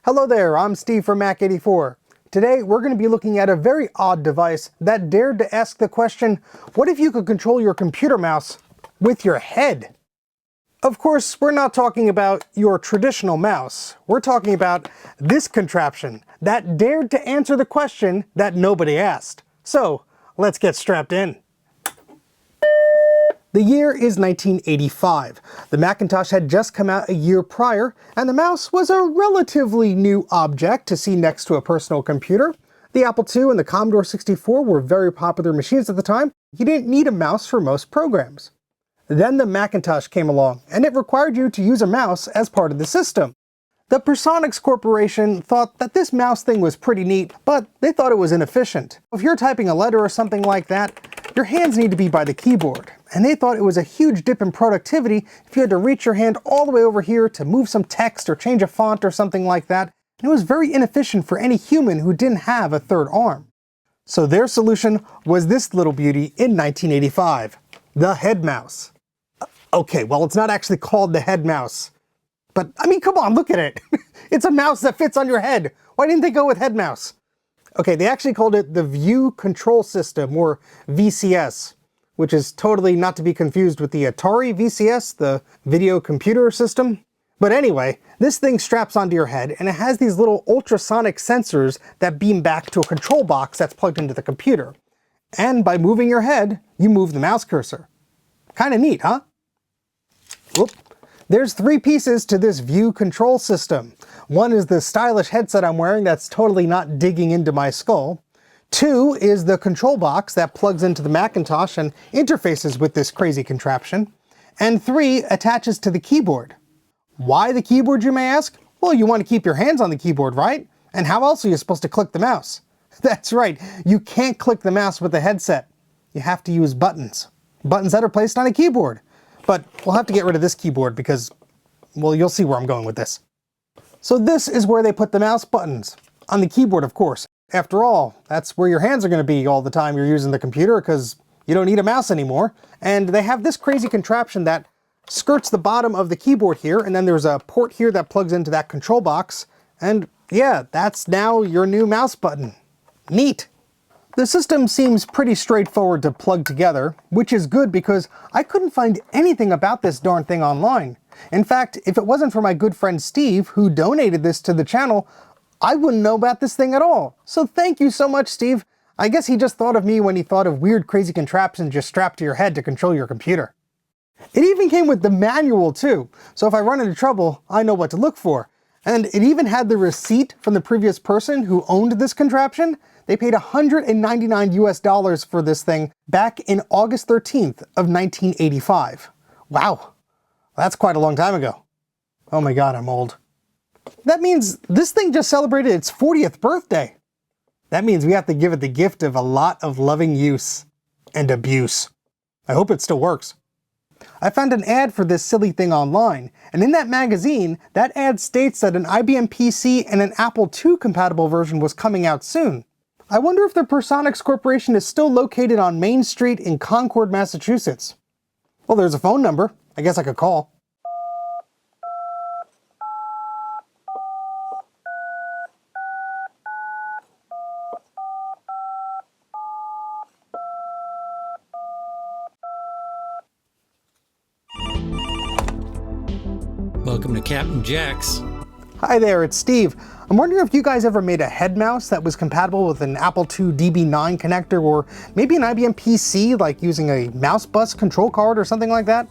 Hello there, I'm Steve from Mac84. Today we're going to be looking at a very odd device that dared to ask the question, what if you could control your computer mouse with your head? Of course, we're not talking about your traditional mouse. We're talking about this contraption that dared to answer the question that nobody asked. So, let's get strapped in. The year is 1985. The Macintosh had just come out a year prior, and the mouse was a relatively new object to see next to a personal computer. The Apple II and the Commodore 64 were very popular machines at the time. You didn't need a mouse for most programs. Then the Macintosh came along, and it required you to use a mouse as part of the system. The Personics Corporation thought that this mouse thing was pretty neat, but they thought it was inefficient. If you're typing a letter or something like that, your hands need to be by the keyboard, and they thought it was a huge dip in productivity if you had to reach your hand all the way over here to move some text or change a font or something like that, and it was very inefficient for any human who didn't have a third arm. So their solution was this little beauty in 1985, the head mouse. Okay, well, it's not actually called the head mouse. But, I mean, come on, look at it. It's a mouse that fits on your head. Why didn't they go with head mouse? Okay, they actually called it the View Control System, or VCS, which is totally not to be confused with the Atari VCS, the video computer system. But anyway, this thing straps onto your head, and it has these little ultrasonic sensors that beam back to a control box that's plugged into the computer. And by moving your head, you move the mouse cursor. Kinda neat, huh? Whoop. There's three pieces to this View Control System. One is the stylish headset I'm wearing that's totally not digging into my skull. Two is the control box that plugs into the Macintosh and interfaces with this crazy contraption. And three attaches to the keyboard. Why the keyboard, you may ask? Well, you want to keep your hands on the keyboard, right? And how else are you supposed to click the mouse? That's right, you can't click the mouse with the headset. You have to use buttons. Buttons that are placed on a keyboard. But we'll have to get rid of this keyboard because, well, you'll see where I'm going with this. So this is where they put the mouse buttons. On the keyboard, of course. After all, that's where your hands are going to be all the time you're using the computer because you don't need a mouse anymore. And they have this crazy contraption that skirts the bottom of the keyboard here, and then there's a port here that plugs into that control box. And yeah, that's now your new mouse button. Neat. The system seems pretty straightforward to plug together, which is good because I couldn't find anything about this darn thing online. In fact, if it wasn't for my good friend Steve, who donated this to the channel, I wouldn't know about this thing at all. So thank you so much, Steve. I guess he just thought of me when he thought of weird, crazy contraptions just strapped to your head to control your computer. It even came with the manual too, so if I run into trouble, I know what to look for. And it even had the receipt from the previous person who owned this contraption. They paid $199 US for this thing back in August 13th of 1985. Wow, that's quite a long time ago. Oh my God, I'm old. That means this thing just celebrated its 40th birthday. That means we have to give it the gift of a lot of loving use and abuse. I hope it still works. I found an ad for this silly thing online, and in that magazine, that ad states that an IBM PC and an Apple II compatible version was coming out soon. I wonder if the Personics Corporation is still located on Main Street in Concord, Massachusetts. Well, there's a phone number. I guess I could call. Welcome to Captain Jack's. Hi there, it's Steve. I'm wondering if you guys ever made a head mouse that was compatible with an Apple II DB9 connector or maybe an IBM PC, like using a mouse bus control card or something like that?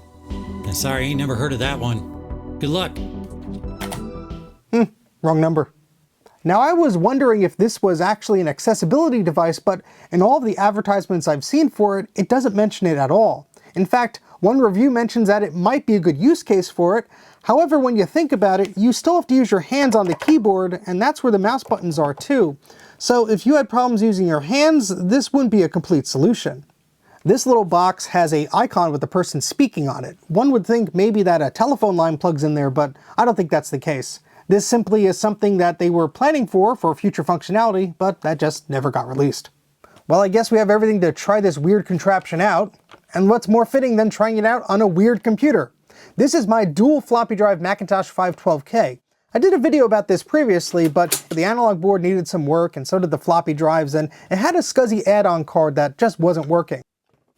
Sorry, I ain't never heard of that one. Good luck. Wrong number. Now I was wondering if this was actually an accessibility device, but in all of the advertisements I've seen for it, it doesn't mention it at all. In fact, one review mentions that it might be a good use case for it. However, when you think about it, you still have to use your hands on the keyboard, and that's where the mouse buttons are too. So if you had problems using your hands, this wouldn't be a complete solution. This little box has an icon with the person speaking on it. One would think maybe that a telephone line plugs in there, but I don't think that's the case. This simply is something that they were planning for future functionality, but that just never got released. Well, I guess we have everything to try this weird contraption out. And what's more fitting than trying it out on a weird computer? This is my dual floppy drive Macintosh 512K. I did a video about this previously, but the analog board needed some work and so did the floppy drives, and it had a SCSI add-on card that just wasn't working.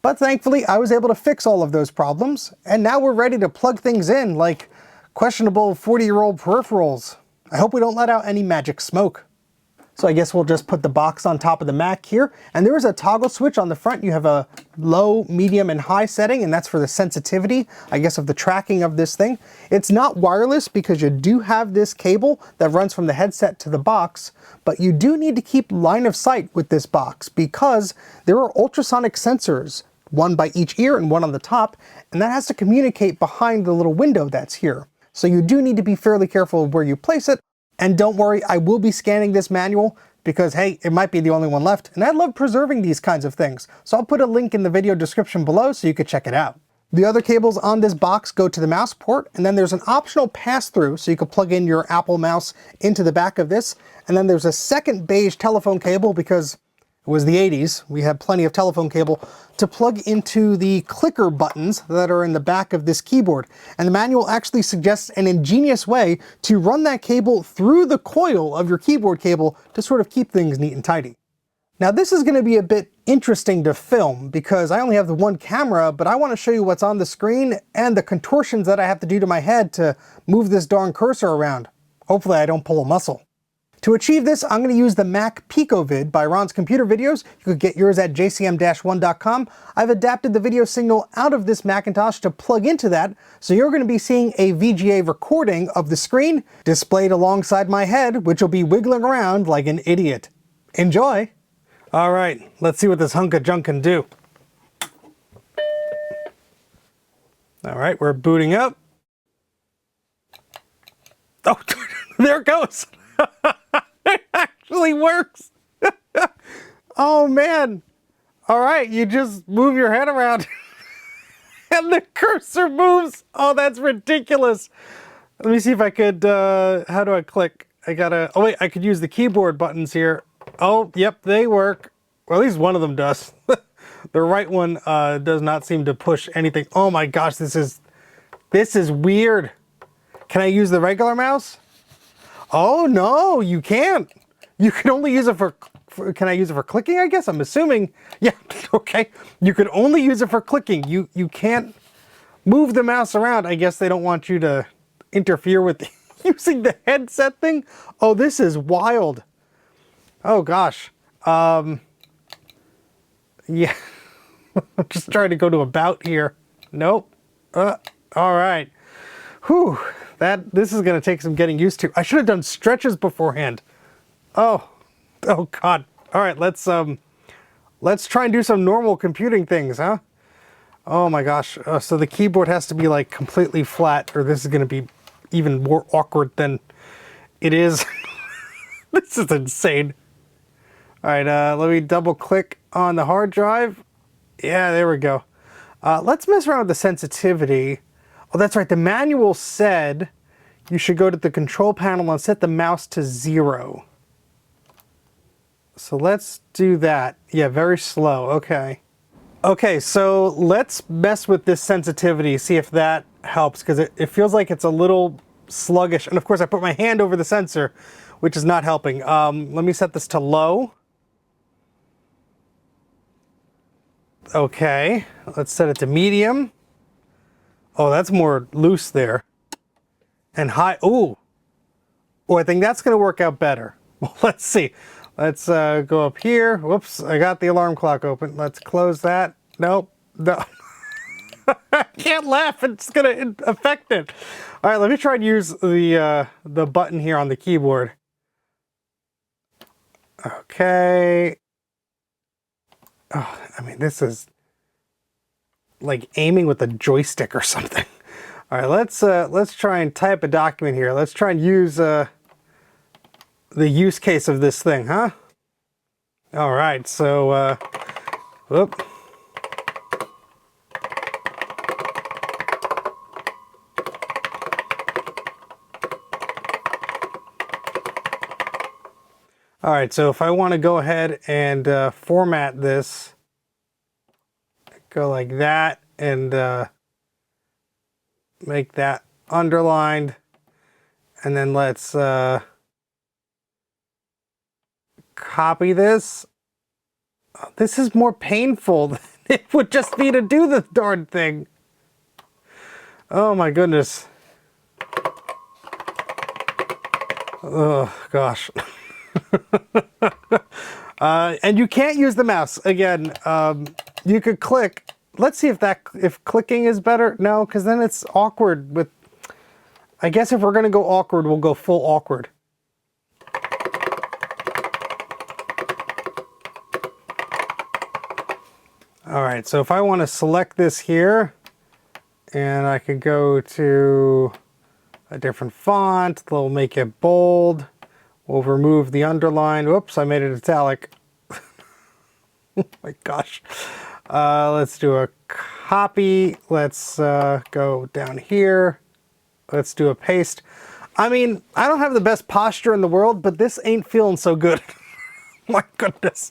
But thankfully, I was able to fix all of those problems, and now we're ready to plug things in like questionable 40-year-old peripherals. I hope we don't let out any magic smoke. So I guess we'll just put the box on top of the Mac here, and there is a toggle switch on the front. You have a low, medium, and high setting, and that's for the sensitivity, I guess, of the tracking of this thing. It's not wireless because you do have this cable that runs from the headset to the box, but you do need to keep line of sight with this box because there are ultrasonic sensors, one by each ear and one on the top, and that has to communicate behind the little window that's here. So you do need to be fairly careful of where you place it. And don't worry, I will be scanning this manual because, hey, it might be the only one left, and I love preserving these kinds of things. So I'll put a link in the video description below so you can check it out. The other cables on this box go to the mouse port, and then there's an optional pass-through so you can plug in your Apple mouse into the back of this. And then there's a second beige telephone cable because it was the 80s. We had plenty of telephone cable to plug into the clicker buttons that are in the back of this keyboard. And the manual actually suggests an ingenious way to run that cable through the coil of your keyboard cable to sort of keep things neat and tidy. Now this is going to be a bit interesting to film because I only have the one camera, but I want to show you what's on the screen and the contortions that I have to do to my head to move this darn cursor around. Hopefully I don't pull a muscle. To achieve this, I'm going to use the Mac PicoVid by Ron's Computer Videos. You could get yours at jcm-1.com. I've adapted the video signal out of this Macintosh to plug into that, so you're going to be seeing a VGA recording of the screen displayed alongside my head, which will be wiggling around like an idiot. Enjoy! All right, let's see what this hunk of junk can do. All right, we're booting up. Oh, there it goes! It actually works. Oh man. All right, you just move your head around and the cursor moves. Oh, that's ridiculous. Let me see if I could, how do I click? Oh wait, I could use the keyboard buttons here. Oh, yep, they work. Well, at least one of them does. The right one does not seem to push anything. Oh my gosh, this is weird. Can I use the regular mouse? Oh no, you can't. You can only use it for, can I use it for clicking, I guess? I'm assuming. Yeah, okay. You could only use it for clicking. You can't move the mouse around. I guess they don't want you to interfere with using the headset thing. Oh, this is wild. Oh gosh. Yeah. I'm just trying to go to about here. Nope. All right. Whew. This is going to take some getting used to. I should have done stretches beforehand. Oh God. All right, let's try and do some normal computing things, huh? Oh my gosh. So the keyboard has to be like completely flat, or this is going to be even more awkward than it is. This is insane. All right, let me double click on the hard drive. Yeah, there we go. Let's mess around with the sensitivity. Oh, that's right. The manual said you should go to the control panel and set the mouse to 0. So let's do that. Yeah, very slow. Okay. Okay, so let's mess with this sensitivity, see if that helps, because it feels like it's a little sluggish. And of course, I put my hand over the sensor, which is not helping. Let me set this to low. Okay, let's set it to medium. Oh, that's more loose there. And high, ooh. Oh, I think that's gonna work out better. Well, let's see. Let's go up here. Whoops, I got the alarm clock open. Let's close that. Nope, no. I can't laugh, it's gonna affect it. All right, let me try and use the button here on the keyboard. Okay. Oh, I mean, this is like aiming with a joystick or something. All right, let's try and type a document here. Let's try and use the use case of this thing, huh? All right, so whoop. All right, so if I want to go ahead and format this, go like that and make that underlined, And then let's copy this. Oh, this is more painful than it would just be to do the darn thing. Oh my goodness. Oh gosh. And you can't use the mouse. Again, you could click. Let's see if clicking is better. No, because then it's awkward with... I guess if we're going to go awkward, we'll go full awkward. All right, so if I want to select this here, and I could go to a different font, we'll make it bold. We'll remove the underline. Whoops, I made it italic. Oh my gosh. Let's do a copy. Let's go down here. Let's do a paste. I mean, I don't have the best posture in the world, but this ain't feeling so good. My goodness.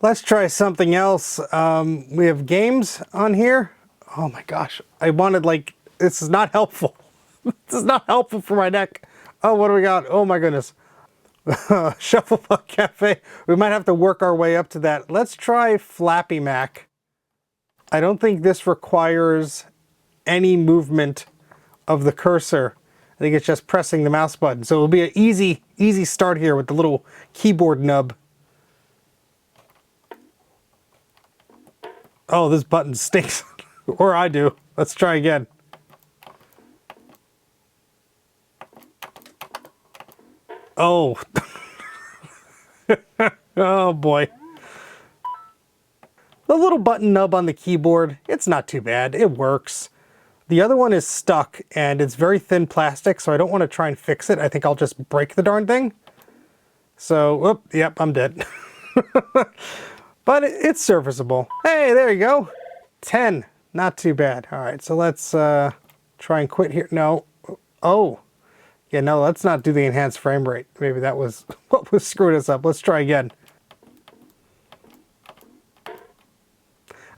Let's try something else. We have games on here. Oh my gosh. I wanted this is not helpful. This is not helpful for my neck. Oh, what do we got? Oh my goodness. Shufflebug Cafe. We might have to work our way up to that. Let's try Flappy Mac. I don't think this requires any movement of the cursor. I think it's just pressing the mouse button. So it'll be an easy start here with the little keyboard nub. Oh, this button stinks. Or I do. Let's try again. Oh. Oh boy. The little button nub on the keyboard, it's not too bad. It works. The other one is stuck, and it's very thin plastic, so I don't want to try and fix it. I think I'll just break the darn thing. So, whoop, yep, I'm dead. But it's serviceable. Hey, there you go. 10. Not too bad. All right, so let's try and quit here. No. Oh. Yeah, no, let's not do the enhanced frame rate. Maybe that was what was screwing us up. Let's try again.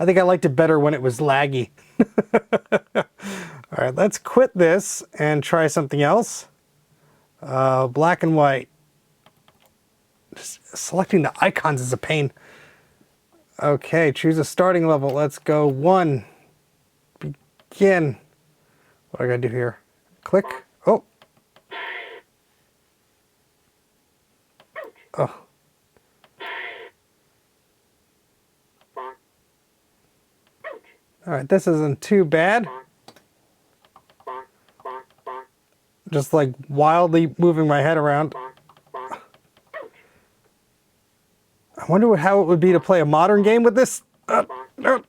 I think I liked it better when it was laggy. All right, let's quit this and try something else. Black and white. Just selecting the icons is a pain. Okay, choose a starting level. Let's go 1. Begin. What do I gotta do here? Click. Oh. Oh. All right, this isn't too bad. Just like wildly moving my head around. I wonder how it would be to play a modern game with this. No.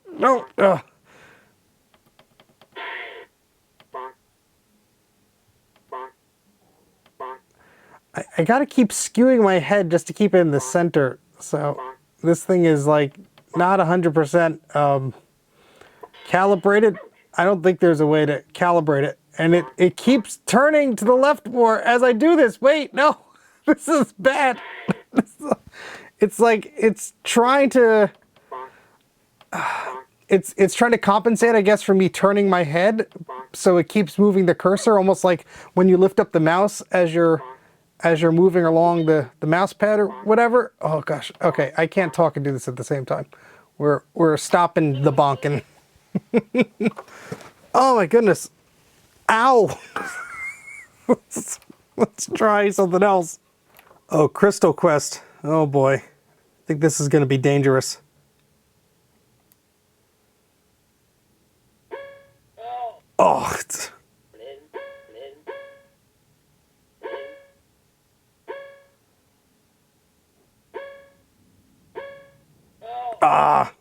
I gotta keep skewing my head just to keep it in the center. So this thing is like not 100% calibrated. I don't think there's a way to calibrate it. And it keeps turning to the left more as I do this. Wait, no, this is bad. It's like it's trying to it's trying to compensate, I guess, for me turning my head, so it keeps moving the cursor, almost like when you lift up the mouse as you're moving along the mouse pad or whatever. Oh gosh. Okay, I can't talk and do this at the same time. We're stopping the bonking. Oh my goodness. Ow. Let's try something else. Oh, Crystal Quest. Oh boy. I think this is going to be dangerous. Oh, it's... Ah.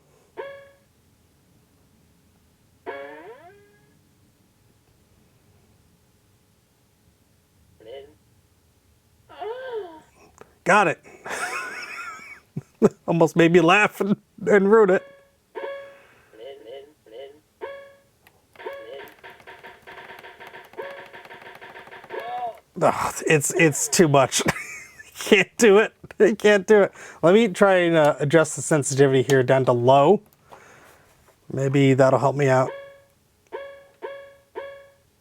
Got it. Almost made me laugh and ruin it. Oh, it's too much. Can't do it. I can't do it. Let me try and adjust the sensitivity here down to low. Maybe that'll help me out.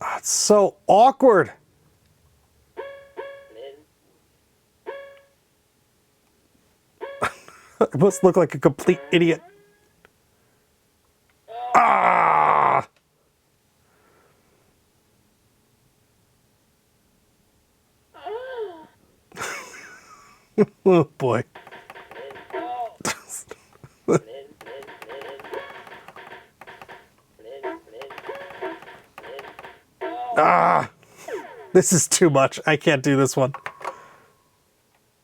Oh, it's so awkward. I must look like a complete idiot. Ah! Oh boy. Ah! This is too much. I can't do this one.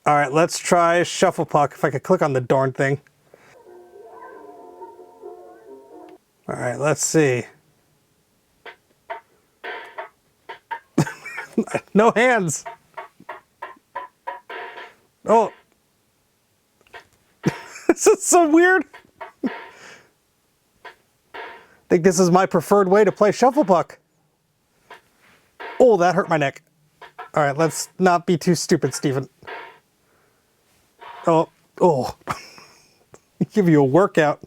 All right, let's try Shuffle Puck. If I could click on the darn thing. All right, let's see. No hands. Oh. This is so weird. I think this is my preferred way to play Shuffle Puck. Oh, that hurt my neck. All right, let's not be too stupid, Steven. Oh. Give you a workout.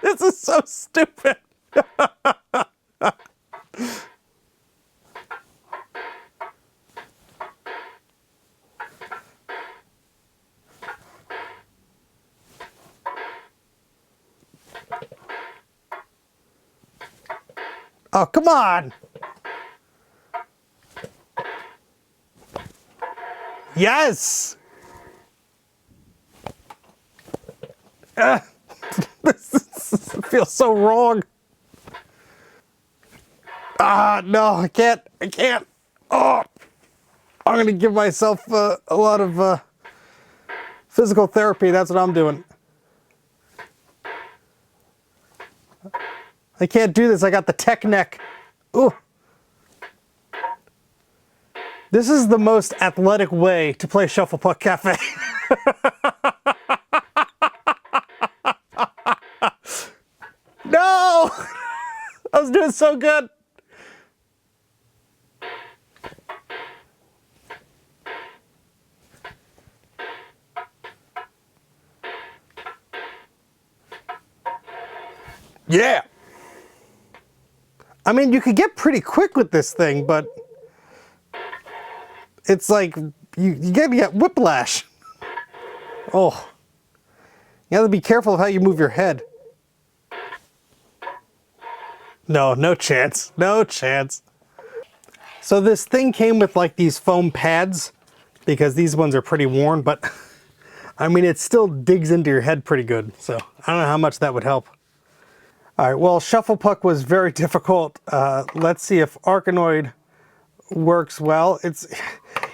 This is so stupid. Oh, come on. Yes. This feels so wrong. Ah, no, I can't. Oh, I'm going to give myself a lot of physical therapy. That's what I'm doing. I can't do this. I got the tech neck. Ooh. This is the most athletic way to play Shuffle Puck Cafe. No! I was doing so good. Yeah. I mean, you could get pretty quick with this thing, but it's like you get whiplash. Oh. You have to be careful of how you move your head. No chance. No chance. So this thing came with like these foam pads because these ones are pretty worn, but I mean, it still digs into your head pretty good. So I don't know how much that would help. All right, well, Shuffle Puck was very difficult. Let's see if Arkanoid works well. It's,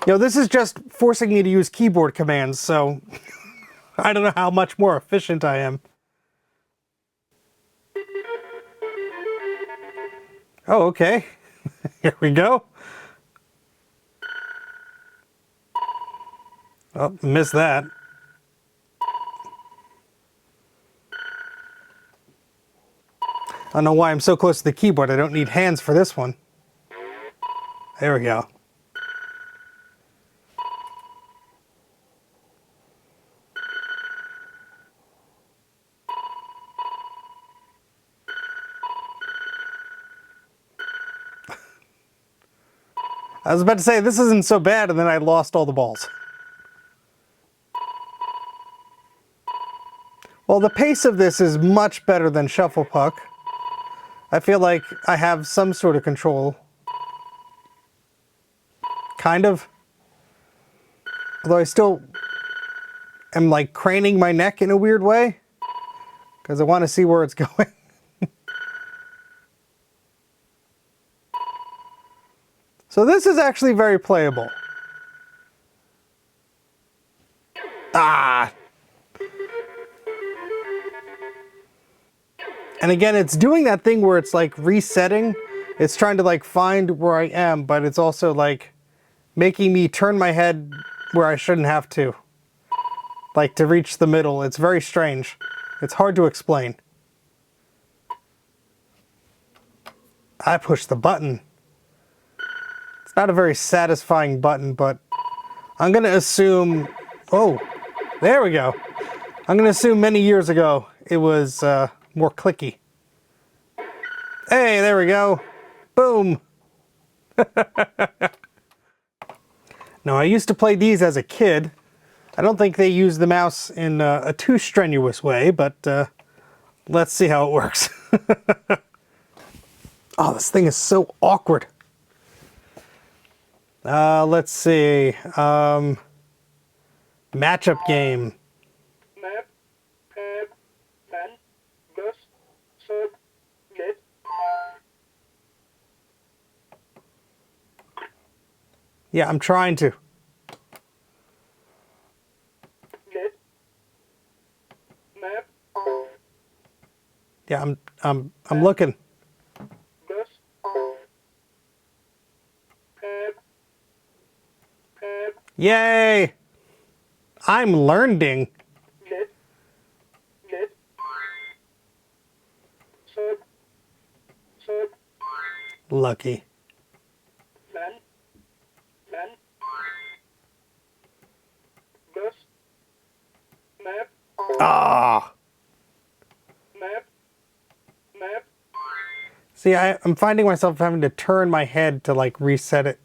this is just forcing me to use keyboard commands, so I don't know how much more efficient I am. Oh, okay. Here we go. Oh, missed that. I don't know why I'm so close to the keyboard. I don't need hands for this one. There we go. I was about to say, this isn't so bad, and then I lost all the balls. Well, the pace of this is much better than Shuffle Puck. I feel like I have some sort of control. Kind of. Although I still am like craning my neck in a weird way. Because I want to see where it's going. So this is actually very playable. Ah! And again, it's doing that thing where it's like resetting. It's trying to like find where I am, but it's also like making me turn my head where I shouldn't have to. Like to reach the middle. It's very strange. It's hard to explain. I pushed the button. It's not a very satisfying button, but I'm going to assume... Oh, there we go. I'm going to assume many years ago it was more clicky. Hey, there we go. Boom. Now, I used to play these as a kid. I don't think they use the mouse in a too strenuous way, but let's see how it works. Oh, this thing is so awkward. Let's see. Matchup game. Map, tab, man, bus, sub, get. Yeah, I'm trying to. Get. Map, Yeah, I'm looking. bus, tab, tab, Yay! I'm learning. get, sub, sub, Lucky. man, bus, map, Ah! map, map, See, I'm finding myself having to turn my head to like reset it.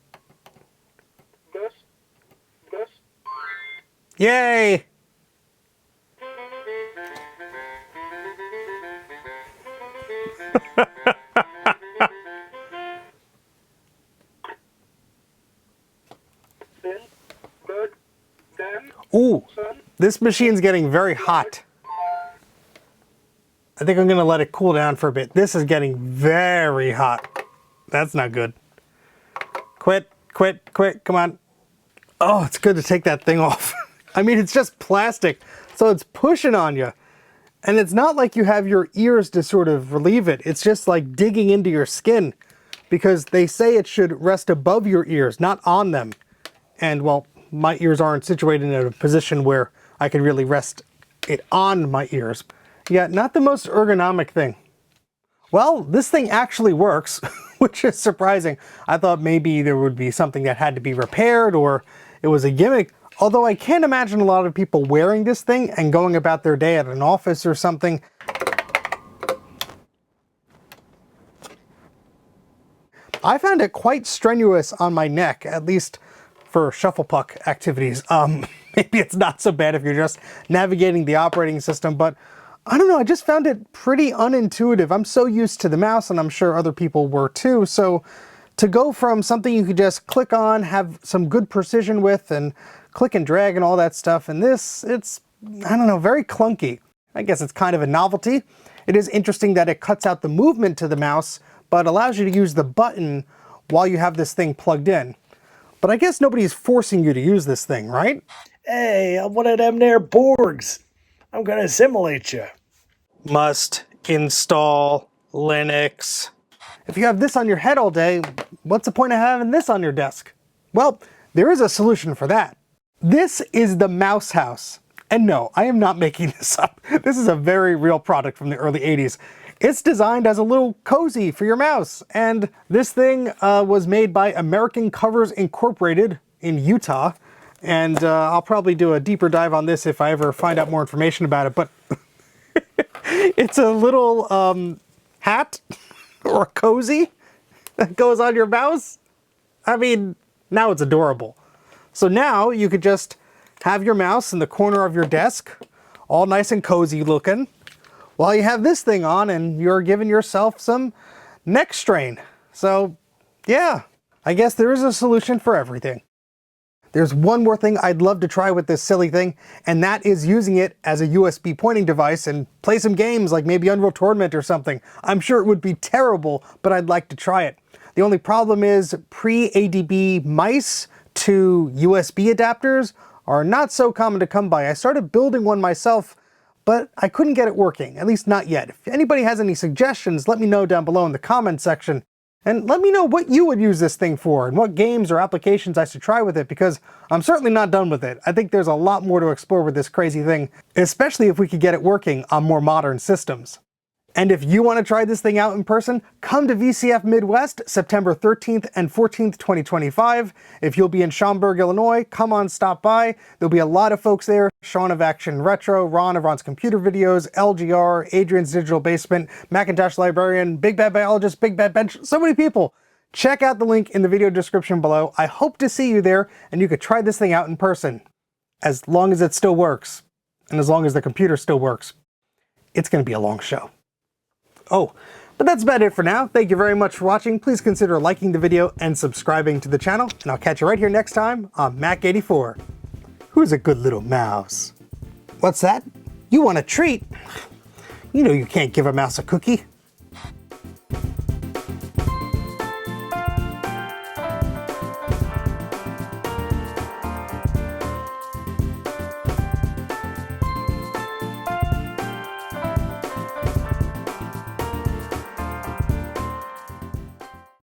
bus, bus, Yay! bin, bird, dam, Ooh, sun, this machine's getting very hot. I think I'm gonna let it cool down for a bit. This is getting very hot. That's not good. Quit, quit, quit, come on. Oh, it's good to take that thing off. I mean, it's just plastic, so it's pushing on you. And it's not like you have your ears to sort of relieve it. It's just like digging into your skin, because they say it should rest above your ears, not on them. And well, my ears aren't situated in a position where I can really rest it on my ears. Yeah, not the most ergonomic thing. Well, this thing actually works, which is surprising. I thought maybe there would be something that had to be repaired or it was a gimmick. Although I can't imagine a lot of people wearing this thing and going about their day at an office or something. I found it quite strenuous on my neck, at least for shuffle puck activities. Maybe it's not so bad if you're just navigating the operating system, but I don't know, I just found it pretty unintuitive. I'm so used to the mouse, and I'm sure other people were too, so to go from something you could just click on, have some good precision with, and click and drag and all that stuff, and this, it's, I don't know, very clunky. I guess it's kind of a novelty. It is interesting that it cuts out the movement to the mouse, but allows you to use the button while you have this thing plugged in. But I guess nobody's forcing you to use this thing, right? Hey, I'm one of them there Borgs. I'm gonna assimilate you. Must install Linux. If you have this on your head all day, what's the point of having this on your desk? Well, there is a solution for that. This is the Mouse House. And no, I am not making this up. This is a very real product from the early 80s. It's designed as a little cozy for your mouse. And this thing was made by American Covers Incorporated in Utah. And I'll probably do a deeper dive on this if I ever find out more information about it. But it's a little hat or a cozy that goes on your mouse. I mean, now it's adorable. So now you could just have your mouse in the corner of your desk, all nice and cozy looking, while you have this thing on and you're giving yourself some neck strain. So yeah, I guess there is a solution for everything. There's one more thing I'd love to try with this silly thing, and that is using it as a USB pointing device and play some games like maybe Unreal Tournament or something. I'm sure it would be terrible, but I'd like to try it. The only problem is pre-ADB mice to USB adapters are not so common to come by. I started building one myself, but I couldn't get it working, at least not yet. If anybody has any suggestions, let me know down below in the comment section. And let me know what you would use this thing for and what games or applications I should try with it, because I'm certainly not done with it. I think there's a lot more to explore with this crazy thing, especially if we could get it working on more modern systems. And if you want to try this thing out in person, come to VCF Midwest September 13th and 14th, 2025. If you'll be in Schaumburg, Illinois, come on, stop by. There'll be a lot of folks there. Sean of Action Retro, Ron of Ron's Computer Videos, LGR, Adrian's Digital Basement, Macintosh Librarian, Big Bad Biologist, Big Bad Bench, so many people. check out the link in the video description below. I hope to see you there and you could try this thing out in person. As long as it still works, and as long as the computer still works. It's going to be a long show. Oh, but that's about it for now. Thank you very much for watching. Please consider liking the video and subscribing to the channel, and I'll catch you right here next time on Mac84. Who's a good little mouse? What's that? You want a treat? You know you can't give a mouse a cookie.